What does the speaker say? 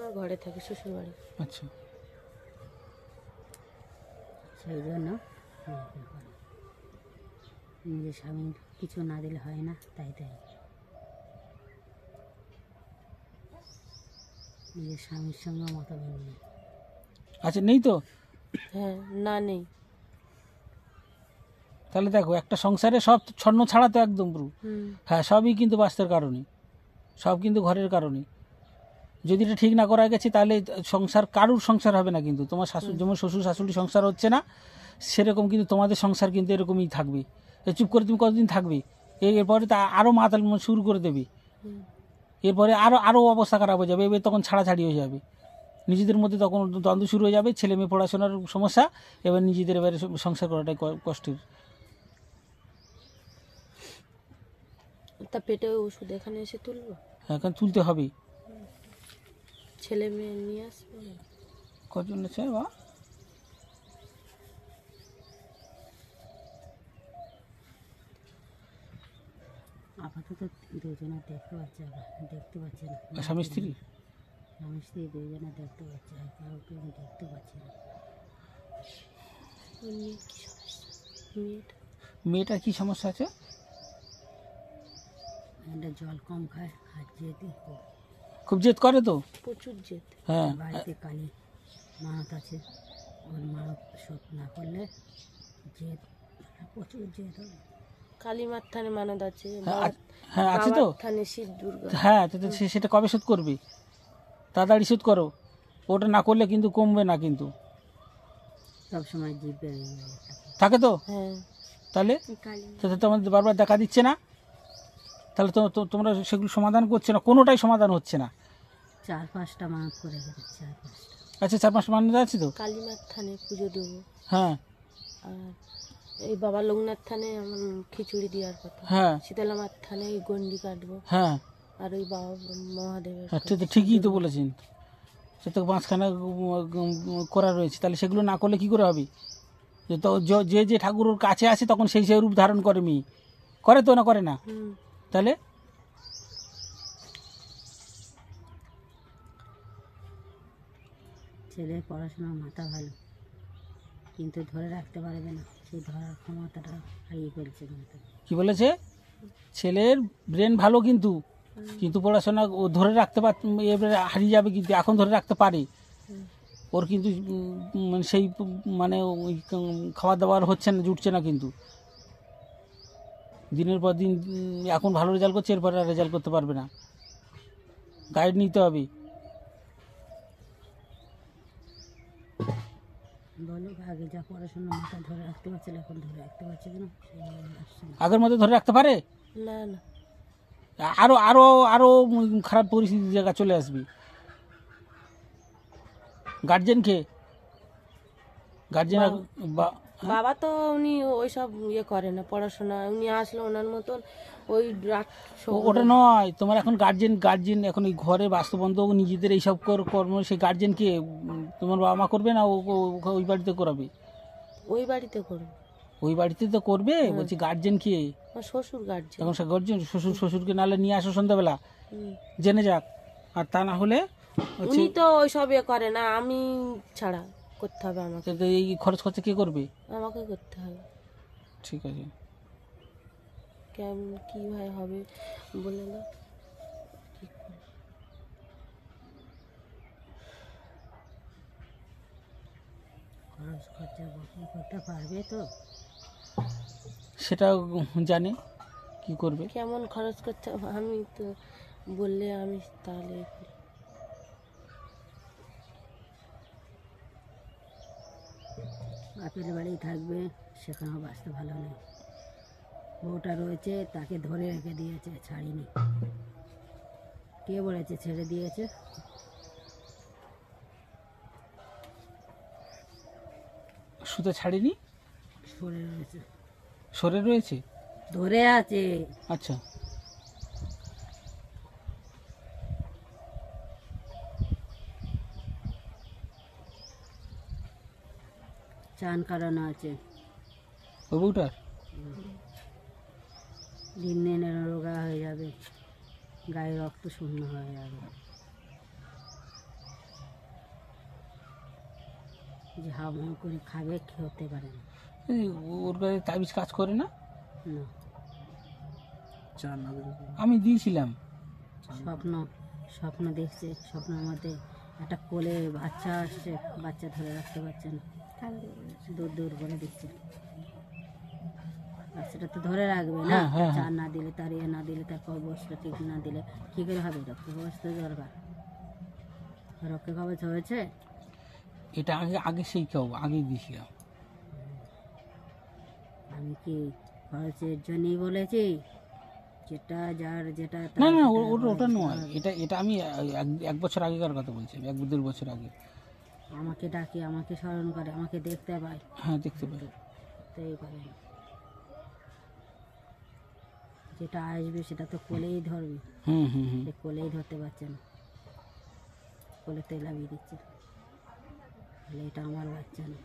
আমার ঘরে থাকে শ্বশুর বাড়ি। আচ্ছা, সেই জন্য নিজের স্বামীর কিছু না দিলে হয় না, তাই নিজের স্বামীর সঙ্গে মতমিল নেই। আচ্ছা, নেই তো? হ্যাঁ, না নেই। তাহলে দেখো, একটা সংসারে সব ছন্ন ছাড়া তো একদম পুরো। হ্যাঁ, সবই কিন্তু বাস্তের কারণে, সব কিন্তু ঘরের কারণে। যদি এটা ঠিক না করা গেছে তাহলে সংসার, কারুর সংসার হবে না। কিন্তু তোমার শাশুড়ি, যেমন শ্বশুর শাশুড়ি সংসার হচ্ছে না, সেরকম কিন্তু তোমাদের সংসার কিন্তু এরকমই থাকবে। চুপ করে তুমি কতদিন থাকবে? এরপরে তা আরও মাতাল শুরু করে দেবে, এরপরে আরও অবস্থা খারাপ হয়ে যাবে, এবার তখন ছাড়াছাড়ি হয়ে যাবে, নিজেদের মধ্যে তখন দ্বন্দ্ব শুরু হয়ে যাবে, ছেলে মেয়ে পড়াশোনার সমস্যা, এবার নিজেদের এবারে সংসার করাটাই কষ্টের। তা পেটে ওষুধ এখানে এসে তুলবো? এখন তুলতে হবে। ছেলে মেয়ে নিয়ে আসবো? কজন আছে বা? আপাতত দুজনে দেখতে পাচ্ছে না। স্বামী স্ত্রী? স্বামী স্ত্রী দুজনে দেখতে পাচ্ছে, আর কাউকে আমি দেখতে পাচ্ছি না। মেয়েটা কি সমস্যা আছে? এটা জল কম খায় আর জেদি খুব জেদ করে তো? প্রচুর জেদ। হ্যাঁ, বাড়িতে কালী মানত আছে, ওর মানত শোধ না করলে জেদ, প্রচুর জেদ হবে। কালীমার থানে মানত আছে। হ্যাঁ আছে তো, থানে শিব দুর্গা। হ্যাঁ, সেটা কবে শোধ করবে? তাড়াতাড়ি শোধ করো, ওটা না করলে কিন্তু কমবে না কিন্তু। সবসময় জিভে থাকে তো? হ্যাঁ। তাহলে তোমাদের বারবার দেখা দিচ্ছে না, তাহলে তো তোমরা সেগুলো সমাধান করছে না, কোনোটাই সমাধান হচ্ছে না। 4-5টা মানত করে গেছে, 4-5টা। আচ্ছা, 4-5টা মানত আছে তো? কালীমার থানে পুজো দেবো। হ্যাঁ। আর এই বাবা লোকনাথ থানে আমার খিচুড়ি দেওয়ার কথা। হ্যাঁ। শীতলামার থানে এই গন্ডি কাটবো। হ্যাঁ। আর ওই বাবা মহাদেবের। হ্যাঁ, ঠিকই তো বলেছেন, সে তো 5খানা করা রয়েছে, তাহলে সেগুলো না করলে কি করে হবে? তো যে ঠাকুরের কাছে আছে তখন সেই রূপ ধারণ করে মেয়ে, করে তো না করে না? তাহলে ছেলের পড়াশোনার মাথা ভালো, কিন্তু ধরে রাখতে পারবে না, সেই ধরার ক্ষমতাটা হারিয়ে ফেলছে। কি বলেছে? ছেলের ব্রেন ভালো, কিন্তু পড়াশোনা ও ধরে রাখতে এবারে হারিয়ে যাবে, কিন্তু এখন ধরে রাখতে পারে। ওর কিন্তু সেই ওই খাবার দাবার হচ্ছে না, জুটছে না, কিন্তু দিনের পর দিন এখন ভালো রেজাল্ট করছে, এরপরে আর রেজাল্ট করতে পারবে না, গাইড নিতে হবে। বলো, আগে যা পড়াশোনার মাথা ধরে রাখতে পারছিল, এখন ধরে রাখতে পারছে কেন? আগের মধ্যে ধরে রাখতে পারে না, না, আরো আরো আরো খারাপ পরিস্থিতির জায়গা চলে আসবে। গার্জেনকে, গার্জেন বাবা তো উনি ওইসব করে না, পড়াশোনা উনি আসলে ওনার মতন ওই ওটা নয়, তোমার এখন গার্জেন এখন এই ঘরে বাস্তুবন্ধ নিজেদের এইসব কর্ম, সেই গার্জেনকে তোমার বাবা মা করবে না, ওই বাড়িতে করাবে? ওই বাড়িতে করবে। ওই বাড়িতে তো করবে, বলছি গার্জেন কে? শ্বশুর গার্জেন। এখন গার্জেন শ্বশুরকে নাহলে নিয়ে আসো সন্ধ্যাবেলা, জেনে যাক। আর তা না হলে উনি তো ওইসব করে না, আমি ছাড়া করতে হবে আমাকে। এই খরচ খরচা কে করবে? আমাকে করতে হবে। ঠিক আছে, কেমন কীভাবে হবে বলে না। খরচ খরচা বহন করতে পারবে তো? সেটা জানে কি করবে। কেমন খরচ করতে হবে আমি তো বললে আমি তাহলে বাপের বাড়ি থাকবে, সেখানেও বাঁচতে ভালো নেই। বউটা রয়েছে, তাকে ধরে রেখে দিয়েছে, ছাড়িনি। কে বলেছে ছেড়ে দিয়েছে? সুতো ছাড়েনি, সরে রয়েছে। সরে রয়েছে, ধরে আছে। আচ্ছা, চান কারণ আছে ওই বউটার। দিন দিন রোগা হয়ে যাবে, গায়ে রক্ত শূন্য হয়ে যাবে। যে হাম হাম করে খাবে খেতে পারে না। এই ওর কাছে তাবিজ কাজ করে না? না, আমি দিয়েছিলাম। স্বপ্ন স্বপ্ন দেখছে, স্বপ্নের মধ্যে একটা কোলে বাচ্চা আসছে, বাচ্চা ধরে রাখতে পারছে না, দূর দূর করে দিচ্ছে। বাচ্চাটা তো ধরে রাখবে না, হ্যাঁ, হ্যাঁ, চার না দিলে, তার ইয়ে না দিলে, তার কবচটা ঠিক না দিলে কী করে হবে? রক্ত কবচ তো দরকার। রক্ত কবচ হয়েছে? এটা আগে আগে সেই কেউ আগেই দিয়েছিলাম। আমি কি খরচের জন্যই বলেছি? যেটা যার যেটা তার না না সেটা ওটা হবে। নয়, এটা এটা আমি এক বছর আগেকার কথা বলছি, 1-2 বছর আগে। আমাকে ডাকে, আমাকে স্মরণ করে, আমাকে দেখতে পায়, হ্যাঁ দেখতে পাই। তাই পারে না। যেটা আসবে সেটা তো কোলেই ধরবে, হুম হুম হুম। সে কোলেই ধরতে পারছে না, কোলে তেলাবিয়ে দিচ্ছে, তাহলে এটা আমার বাচ্চা না।